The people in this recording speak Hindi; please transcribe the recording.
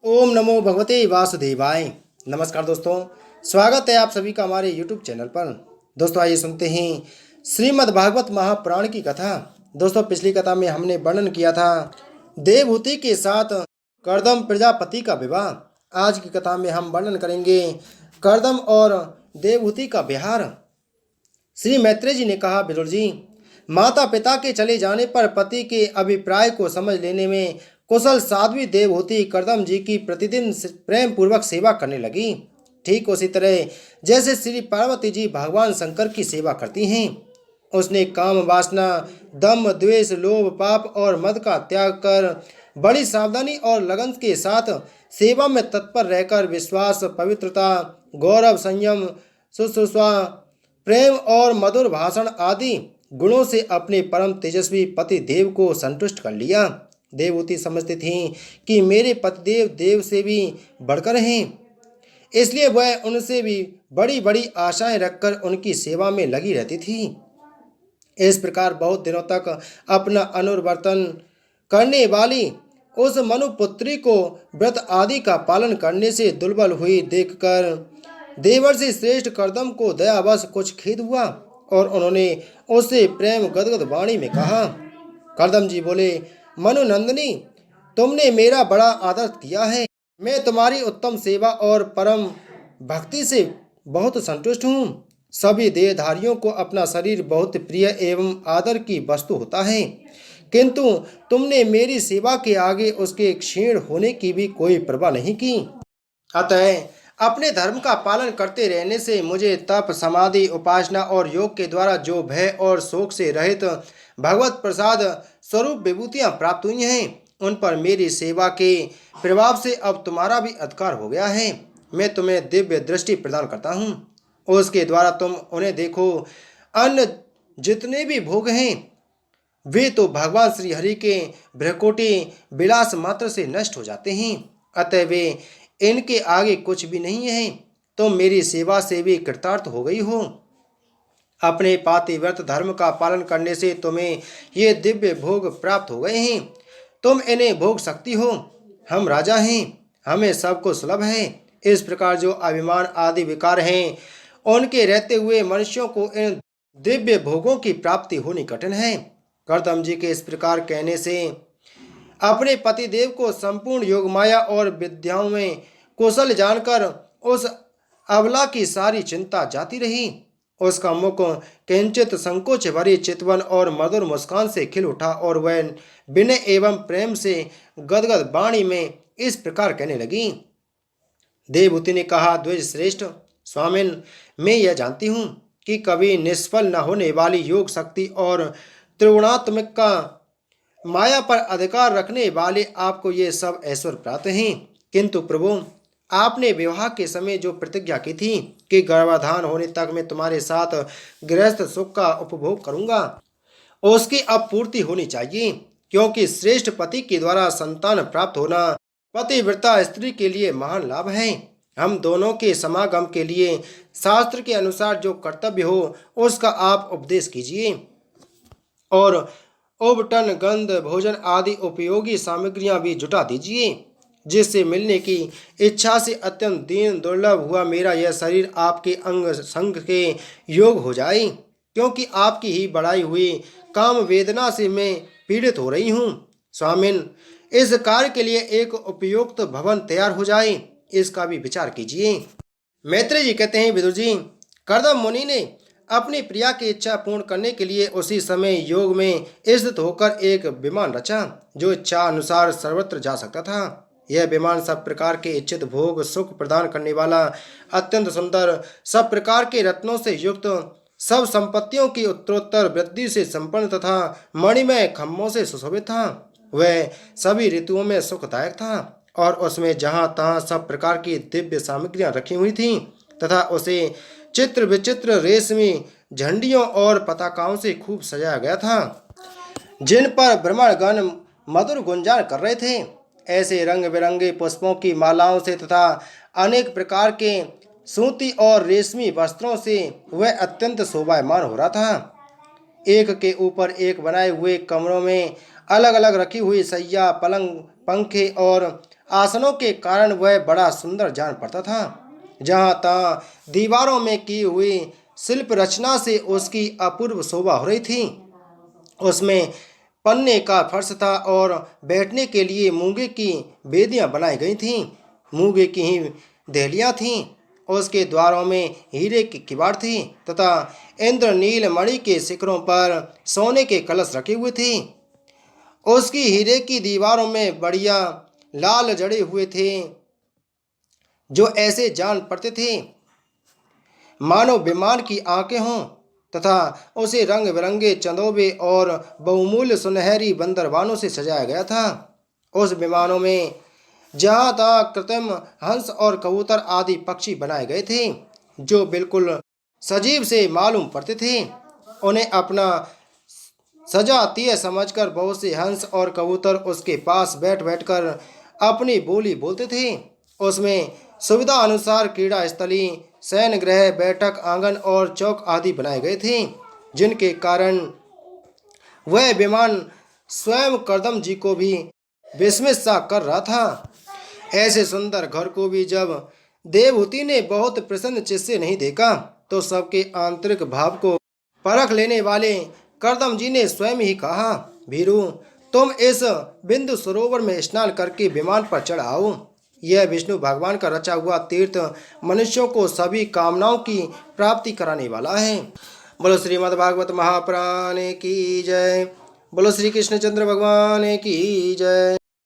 ओम नमो भगवते वासुदेवाय। नमस्कार दोस्तों, स्वागत है आप सभी का हमारे YouTube चैनल पर। दोस्तों आइए सुनते हैं श्रीमद् भागवत महापुराण की कथा। दोस्तों पिछली कथा में हमने वर्णन किया था देवहूति के साथ कर्दम प्रजापति का विवाह। आज की कथा में हम वर्णन करेंगे कर्दम और देवहूति का विहार। श्री मैत्रेय जी ने कहा, विदुर जी, माता पिता के चले जाने पर पति के अभिप्राय को समझ लेने में कुशल साध्वी देवहूति कर्दम जी की प्रतिदिन प्रेम पूर्वक सेवा करने लगी। ठीक उसी तरह जैसे श्री पार्वती जी भगवान शंकर की सेवा करती हैं। उसने काम वासना, दम, द्वेष, लोभ, पाप और मद का त्याग कर बड़ी सावधानी और लगन के साथ सेवा में तत्पर रहकर विश्वास, पवित्रता, गौरव, संयम, शुश्रूषा, प्रेम और मधुर भाषण आदि गुणों से अपने परम तेजस्वी पति देव को संतुष्ट कर लिया। देवहूति समझती थीं कि मेरे पतिदेव देव से भी बढ़कर हैं, इसलिए वह उनसे भी बड़ी बड़ी आशाएं रखकर उनकी सेवा में लगी रहती थी। इस प्रकार बहुत दिनों तक अपना अनुवर्तन करने वाली उस मनुपुत्री को व्रत आदि का पालन करने से दुर्बल हुई देखकर देवर्षि श्रेष्ठ कर्दम को दयावश कुछ खेद हुआ और उन्होंने उससे प्रेम गदगद वाणी में कहा। कर्दम जी बोले, मनुनंदिनी, तुमने मेरा बड़ा आदर किया है। मैं तुम्हारी उत्तम सेवा और परम भक्ति से बहुत संतुष्ट हूँ। सभी देहधारियों को अपना शरीर बहुत प्रिय एवं आदर की वस्तु होता है, किंतु तुमने मेरी सेवा के आगे उसके क्षीण होने की भी कोई परवाह नहीं की। अतः अपने धर्म का पालन करते रहने से मुझे तप, समाधि, उपासना और योग के द्वारा जो भय और शोक से रहित भगवत प्रसाद स्वरूप विभूतियां प्राप्त हुई हैं, उन पर मेरी सेवा के प्रभाव से अब तुम्हारा भी अधिकार हो गया है। मैं तुम्हें दिव्य दृष्टि प्रदान करता हूँ, उसके द्वारा तुम उन्हें देखो। अन्य जितने भी भोग हैं वे तो भगवान श्री हरि के भ्रकुटी विलास मात्र से नष्ट हो जाते हैं, अतः वे इनके आगे कुछ भी नहीं है। तुम मेरी सेवा से भी कृतार्थ हो गई हो। अपने पातिव्रत धर्म का पालन करने से तुम्हें ये दिव्य भोग प्राप्त हो गए हैं, तुम इन्हें भोग सकती हो। हम राजा हैं, हमें सब कुछ सुलभ है। इस प्रकार जो अभिमान आदि विकार हैं, उनके रहते हुए मनुष्यों को इन दिव्य भोगों की प्राप्ति होनी कठिन है। कर्दम जी के इस प्रकार कहने से अपने पतिदेव को संपूर्ण योग माया और विद्याओं में कुशल जानकर उस अबला की सारी चिंता जाती रही। उसका मुख किंचित संकोच भरी चितवन और मधुर मुस्कान से खिल उठा और वह विनय एवं प्रेम से गदगद वाणी में इस प्रकार कहने लगी। देवहूति ने कहा, द्विज श्रेष्ठ स्वामिन, मैं यह जानती हूँ कि कभी निष्फल न होने वाली योग शक्ति और त्रिगुणात्मक का माया पर अधिकार रखने वाले आपको ये सब ऐश्वर्य प्राप्त हैं, किंतु प्रभु, आपने विवाह के समय जो प्रतिज्ञा की थी कि गर्भाधान होने तक मैं तुम्हारे साथ गृहस्थ सुख का उपभोग करूंगा, उसकी अब पूर्ति होनी चाहिए, क्योंकि श्रेष्ठ पति के द्वारा संतान प्राप्त होना पतिव्रता स्त्री के लिए महान लाभ है। हम दोनों के समागम के लिए शास्त्र के अनुसार जो कर्तव्य हो उसका आप उपदेश कीजिए और उबटन, गंध, भोजन आदि उपयोगी सामग्रियां भी जुटा दीजिए, जिससे मिलने की इच्छा से अत्यंत दीन दुर्लभ हुआ मेरा यह शरीर आपके अंग संग के योग हो जाए, क्योंकि आपकी ही बढ़ाई हुई काम वेदना से मैं पीड़ित हो रही हूँ। स्वामिन, इस कार्य के लिए एक उपयुक्त भवन तैयार हो जाए, इसका भी विचार कीजिए। मैत्रेय जी कहते हैं, विदुर जी, कर्दम मुनि ने अपनी प्रिया की इच्छा पूर्ण करने के लिए उसी समय योग में स्थित होकर एक विमान रचा, जो इच्छा अनुसार सर्वत्र जा सकता था। यह विमान सब प्रकार के इच्छित भोग सुख प्रदान करने वाला, अत्यंत सुंदर, सब प्रकार के रत्नों से युक्त, सब संपत्तियों की उत्तरोत्तर वृद्धि से संपन्न तथा मणिमय खम्भों से सुशोभित था। वह सभी ऋतुओं में सुखदायक था और उसमें जहाँ तहाँ सब प्रकार की दिव्य सामग्रियां रखी हुई थीं तथा उसे चित्र विचित्र रेशमी झंडियों और पताकाओं से खूब सजाया गया था, जिन पर ब्राह्मणगण मधुर गुंजान कर रहे थे। ऐसे रंग बिरंगे पुष्पों की मालाओं से तथा अनेक प्रकार के सूती और रेशमी वस्त्रों से वह अत्यंत शोभायमान हो रहा था। एक के ऊपर एक बनाए हुए कमरों में अलग अलग रखी हुई सैया, पलंग, पंखे और आसनों के कारण वह बड़ा सुंदर जान पड़ता था। जहाँ तहाँ दीवारों में की हुई शिल्प रचना से उसकी अपूर्व शोभा हो रही थी। उसमें पन्ने का फर्श था और बैठने के लिए मूंगे की बेदियां बनाई गई थीं। मूंगे की ही दहलियां थीं। उसके द्वारों में हीरे की किवाड़ थी तथा इंद्रनील मणि के शिखरों पर सोने के कलश रखे हुए थे। उसकी हीरे की दीवारों में बढ़िया लाल जड़े हुए थे जो ऐसे जान पड़ते थे मानो विमान की आंखें हों, तथा उसे रंग बिरंगे चंदोबे और बहुमूल्य सुनहरी बंदरवानों से सजाया गया था। उस विमानों में जहाँ तहाँ कृत्रिम हंस और कबूतर आदि पक्षी बनाए गए थे जो बिल्कुल सजीव से मालूम पड़ते थे। उन्हें अपना सजातीय समझकर बहुत से हंस और कबूतर उसके पास बैठ बैठकर अपनी बोली बोलते थे। उसमें सुविधा अनुसार क्रीड़ा स्थली, शयन गृह, बैठक आंगन और चौक आदि बनाए गए थे जिनके कारण वह विमान स्वयं करदम जी को भी विस्मित सा कर रहा था। ऐसे सुंदर घर को भी जब देवहूति ने बहुत प्रसन्न चित्त से नहीं देखा तो सबके आंतरिक भाव को परख लेने वाले करदम जी ने स्वयं ही कहा, भीरू, तुम इस बिंदु सरोवर में स्नान करके विमान पर चढ़ आओ। यह विष्णु भगवान का रचा हुआ तीर्थ मनुष्यों को सभी कामनाओं की प्राप्ति कराने वाला है। बोलो श्रीमद् भागवत महापुराण की जय। बोलो श्री कृष्णचंद्र भगवान की जय।